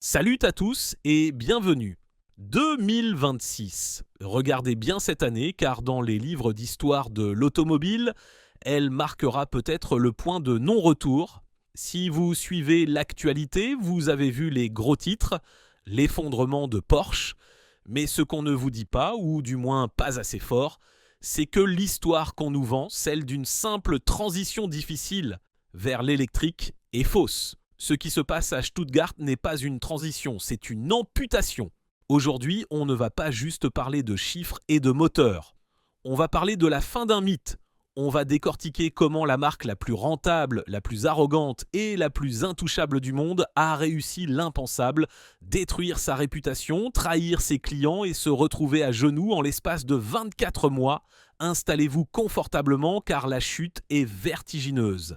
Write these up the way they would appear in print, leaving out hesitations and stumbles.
Salut à tous et bienvenue. 2026. Regardez bien cette année car dans les livres d'histoire de l'automobile, elle marquera peut-être le point de non-retour. Si vous suivez l'actualité, vous avez vu les gros titres, l'effondrement de Porsche, mais ce qu'on ne vous dit pas, ou du moins pas assez fort, c'est que l'histoire qu'on nous vend, celle d'une simple transition difficile vers l'électrique, est fausse. Ce qui se passe à Stuttgart n'est pas une transition, c'est une amputation. Aujourd'hui, on ne va pas juste parler de chiffres et de moteurs. On va parler de la fin d'un mythe. On va décortiquer comment la marque la plus rentable, la plus arrogante et la plus intouchable du monde a réussi l'impensable, détruire sa réputation, trahir ses clients et se retrouver à genoux en l'espace de 24 mois. Installez-vous confortablement car la chute est vertigineuse.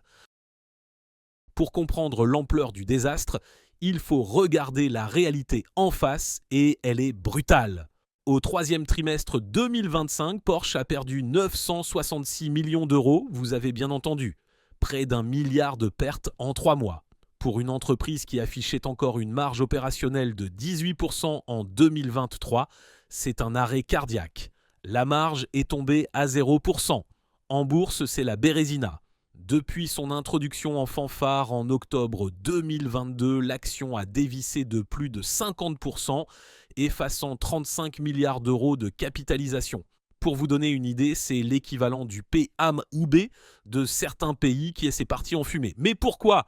Pour comprendre l'ampleur du désastre, il faut regarder la réalité en face et elle est brutale. Au troisième trimestre 2025, Porsche a perdu 966 millions d'euros, vous avez bien entendu, près d'1 milliard de pertes en 3 mois. Pour une entreprise qui affichait encore une marge opérationnelle de 18% en 2023, c'est un arrêt cardiaque. La marge est tombée à 0%. En bourse, c'est la Bérésina. Depuis son introduction en fanfare en octobre 2022, l'action a dévissé de plus de 50%, effaçant 35 milliards d'euros de capitalisation. Pour vous donner une idée, c'est l'équivalent du PAM-UB de certains pays qui est parti en fumée. Mais pourquoi ?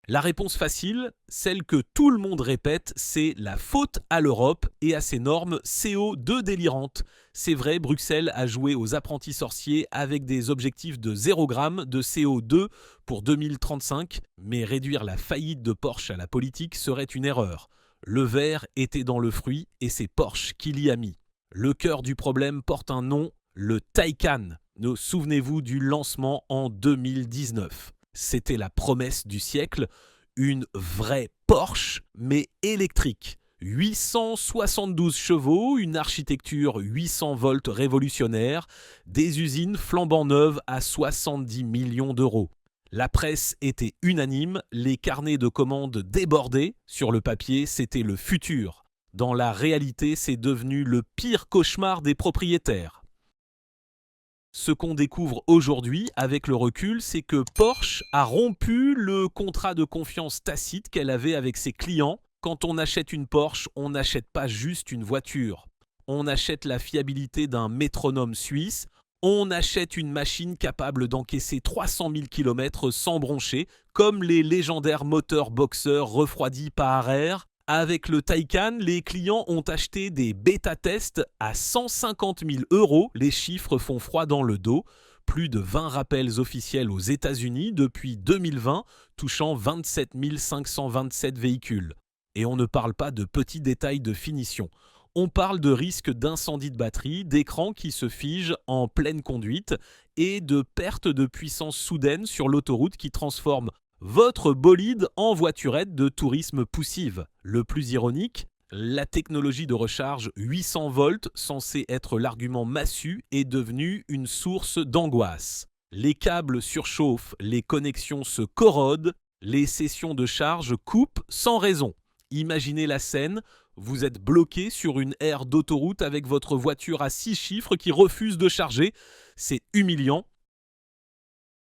La réponse facile, celle que tout le monde répète, c'est la faute à l'Europe et à ses normes CO2 délirantes. C'est vrai, Bruxelles a joué aux apprentis sorciers avec des objectifs de 0 g de CO2 pour 2035, mais réduire la faillite de Porsche à la politique serait une erreur. Le verre était dans le fruit et c'est Porsche qui l'y a mis. Le cœur du problème porte un nom, le Taycan. Souvenez-vous du lancement en 2019. C'était la promesse du siècle, une vraie Porsche, mais électrique. 872 chevaux, une architecture 800 volts révolutionnaire, des usines flambant neuves à 70 millions d'euros. La presse était unanime, les carnets de commandes débordaient. Sur le papier, c'était le futur. Dans la réalité, c'est devenu le pire cauchemar des propriétaires. Ce qu'on découvre aujourd'hui avec le recul, c'est que Porsche a rompu le contrat de confiance tacite qu'elle avait avec ses clients. Quand on achète une Porsche, on n'achète pas juste une voiture. On achète la fiabilité d'un métronome suisse. On achète une machine capable d'encaisser 300 000 km sans broncher, comme les légendaires moteurs Boxer refroidis par air. Avec le Taycan, les clients ont acheté des bêta-tests à 150 000 €. Les chiffres font froid dans le dos. Plus de 20 rappels officiels aux États-Unis depuis 2020, touchant 27 527 véhicules. Et on ne parle pas de petits détails de finition. On parle de risques d'incendie de batterie, d'écrans qui se figent en pleine conduite et de perte de puissance soudaine sur l'autoroute qui transforme votre bolide en voiturette de tourisme poussive. Le plus ironique, la technologie de recharge 800 volts, censée être l'argument massu, est devenue une source d'angoisse. Les câbles surchauffent, les connexions se corrodent, les sessions de charge coupent sans raison. Imaginez la scène, vous êtes bloqué sur une aire d'autoroute avec votre voiture à 6 chiffres qui refuse de charger. C'est humiliant.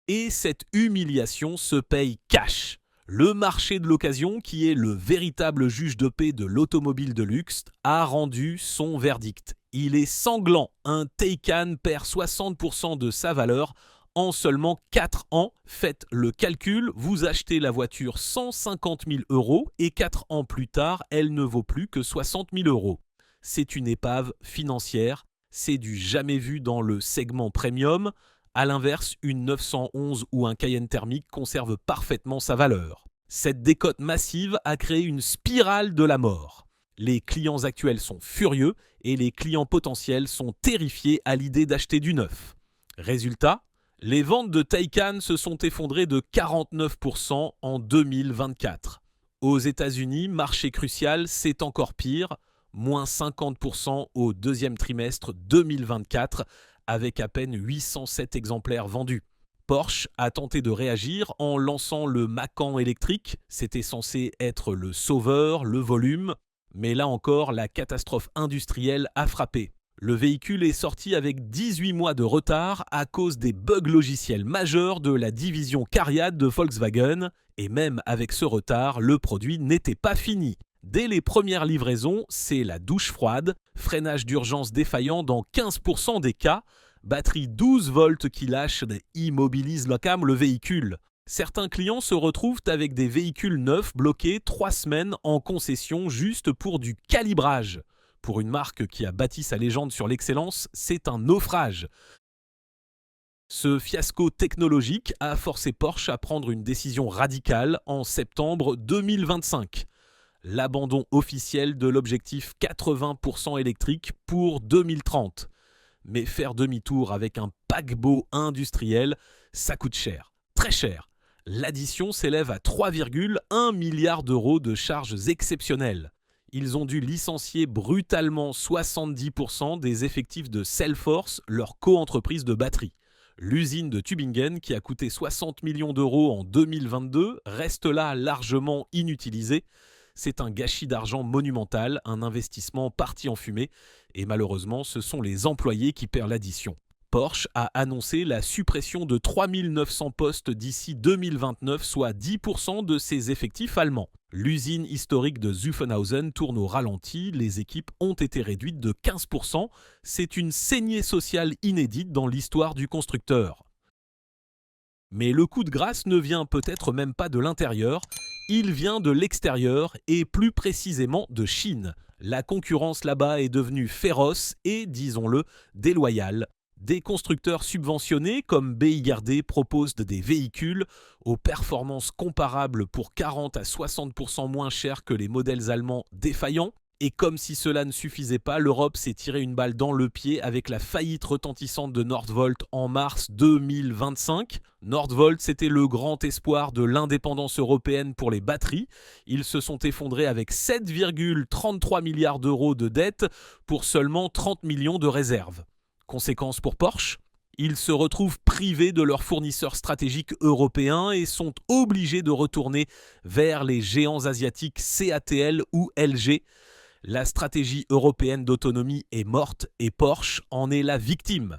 Et cette humiliation se paye cash. Le marché de l'occasion, qui est le véritable juge de paix de l'automobile de luxe, a rendu son verdict. Il est sanglant. Un Taycan perd 60% de sa valeur en seulement 4 ans. Faites le calcul, vous achetez la voiture 150 000 € et 4 ans plus tard, elle ne vaut plus que 60 000 €. C'est une épave financière, c'est du jamais vu dans le segment premium. A l'inverse, une 911 ou un Cayenne thermique conserve parfaitement sa valeur. Cette décote massive a créé une spirale de la mort. Les clients actuels sont furieux et les clients potentiels sont terrifiés à l'idée d'acheter du neuf. Résultat, les ventes de Taycan se sont effondrées de 49% en 2024. Aux États-Unis, marché crucial, c'est encore pire, moins 50% au deuxième trimestre 2024, avec à peine 807 exemplaires vendus. Porsche a tenté de réagir en lançant le Macan électrique, c'était censé être le sauveur, le volume, mais là encore la catastrophe industrielle a frappé. Le véhicule est sorti avec 18 mois de retard à cause des bugs logiciels majeurs de la division Cariad de Volkswagen, et même avec ce retard, le produit n'était pas fini. Dès les premières livraisons, c'est la douche froide, freinage d'urgence défaillant dans 15% des cas, batterie 12 volts qui lâche et immobilise le véhicule. Certains clients se retrouvent avec des véhicules neufs bloqués 3 semaines en concession juste pour du calibrage. Pour une marque qui a bâti sa légende sur l'excellence, c'est un naufrage. Ce fiasco technologique a forcé Porsche à prendre une décision radicale en septembre 2025. L'abandon officiel de l'objectif 80% électrique pour 2030. Mais faire demi-tour avec un paquebot industriel, ça coûte cher, très cher. L'addition s'élève à 3,1 milliards d'euros de charges exceptionnelles. Ils ont dû licencier brutalement 70% des effectifs de Cellforce, leur co-entreprise de batterie. L'usine de Tübingen, qui a coûté 60 millions d'euros en 2022, reste là largement inutilisée. C'est un gâchis d'argent monumental, un investissement parti en fumée, et malheureusement, ce sont les employés qui perdent l'addition. Porsche a annoncé la suppression de 3900 postes d'ici 2029, soit 10% de ses effectifs allemands. L'usine historique de Zuffenhausen tourne au ralenti, les équipes ont été réduites de 15%. C'est une saignée sociale inédite dans l'histoire du constructeur. Mais le coup de grâce ne vient peut-être même pas de l'intérieur, il vient de l'extérieur et plus précisément de Chine. La concurrence là-bas est devenue féroce et, disons-le, déloyale. Des constructeurs subventionnés comme BYD proposent des véhicules aux performances comparables pour 40 à 60% moins chers que les modèles allemands défaillants. Et comme si cela ne suffisait pas, l'Europe s'est tiré une balle dans le pied avec la faillite retentissante de Northvolt en mars 2025. Northvolt, c'était le grand espoir de l'indépendance européenne pour les batteries. Ils se sont effondrés avec 7,33 milliards d'euros de dettes pour seulement 30 millions de réserves. Conséquence pour Porsche, ils se retrouvent privés de leurs fournisseurs stratégiques européens et sont obligés de retourner vers les géants asiatiques CATL ou LG. La stratégie européenne d'autonomie est morte et Porsche en est la victime.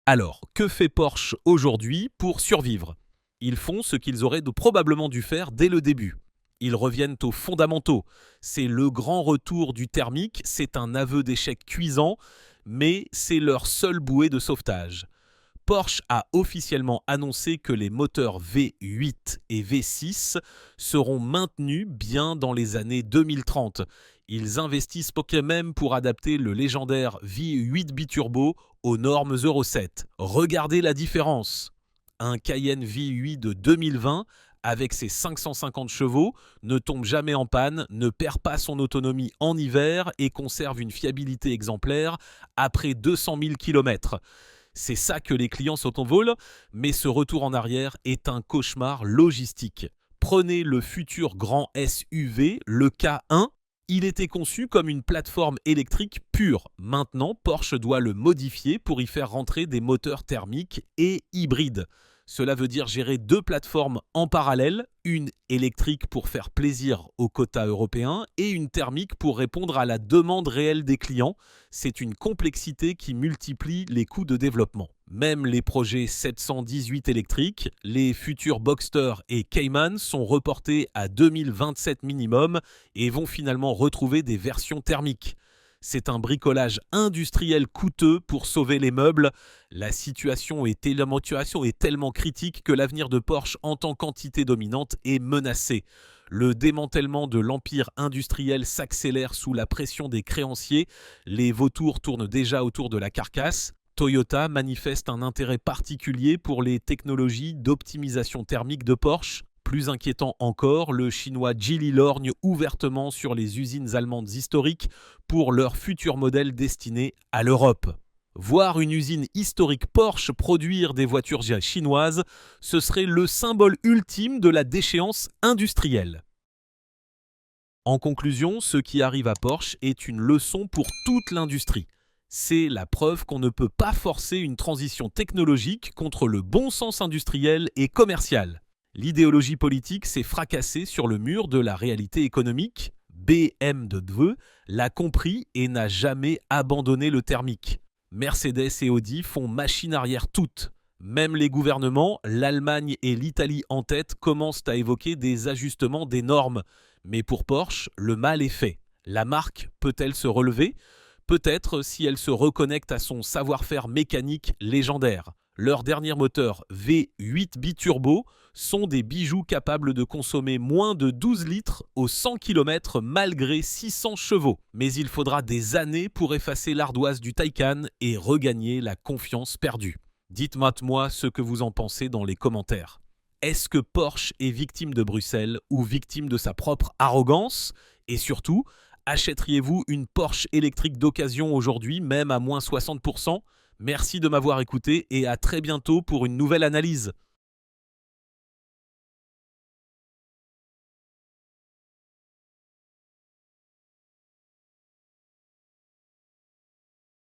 Alors, que fait Porsche aujourd'hui pour survivre ? Ils font ce qu'ils auraient probablement dû faire dès le début. Ils reviennent aux fondamentaux. C'est le grand retour du thermique, c'est un aveu d'échec cuisant, mais c'est leur seule bouée de sauvetage. Porsche a officiellement annoncé que les moteurs V8 et V6 seront maintenus bien dans les années 2030. Ils investissent même pour adapter le légendaire V8 biturbo aux normes Euro 7. Regardez la différence. Un Cayenne V8 de 2020 avec ses 550 chevaux, ne tombe jamais en panne, ne perd pas son autonomie en hiver et conserve une fiabilité exemplaire après 200 000 km. C'est ça que les clients s'autovolent, mais ce retour en arrière est un cauchemar logistique. Prenez le futur grand SUV, le K1. Il était conçu comme une plateforme électrique pure. Maintenant, Porsche doit le modifier pour y faire rentrer des moteurs thermiques et hybrides. Cela veut dire gérer deux plateformes en parallèle, une électrique pour faire plaisir aux quotas européens et une thermique pour répondre à la demande réelle des clients. C'est une complexité qui multiplie les coûts de développement. Même les projets 718 électriques, les futurs Boxster et Cayman sont reportés à 2027 minimum et vont finalement retrouver des versions thermiques. C'est un bricolage industriel coûteux pour sauver les meubles. La situation est tellement critique que l'avenir de Porsche en tant qu'entité dominante est menacé. Le démantèlement de l'empire industriel s'accélère sous la pression des créanciers. Les vautours tournent déjà autour de la carcasse. Toyota manifeste un intérêt particulier pour les technologies d'optimisation thermique de Porsche. Plus inquiétant encore, le chinois Geely lorgne ouvertement sur les usines allemandes historiques pour leurs futurs modèles destinés à l'Europe. Voir une usine historique Porsche produire des voitures chinoises, ce serait le symbole ultime de la déchéance industrielle. En conclusion, ce qui arrive à Porsche est une leçon pour toute l'industrie. C'est la preuve qu'on ne peut pas forcer une transition technologique contre le bon sens industriel et commercial. L'idéologie politique s'est fracassée sur le mur de la réalité économique. BMW l'a compris et n'a jamais abandonné le thermique. Mercedes et Audi font machine arrière toutes. Même les gouvernements, l'Allemagne et l'Italie en tête, commencent à évoquer des ajustements des normes. Mais pour Porsche, le mal est fait. La marque peut-elle se relever ? Peut-être si elle se reconnecte à son savoir-faire mécanique légendaire. Leurs derniers moteurs V8 biturbo sont des bijoux capables de consommer moins de 12 litres aux 100 km malgré 600 chevaux. Mais il faudra des années pour effacer l'ardoise du Taycan et regagner la confiance perdue. Dites-moi ce que vous en pensez dans les commentaires. Est-ce que Porsche est victime de Bruxelles ou victime de sa propre arrogance ? Et surtout, achèteriez-vous une Porsche électrique d'occasion aujourd'hui, même à moins 60%? Merci de m'avoir écouté et à très bientôt pour une nouvelle analyse.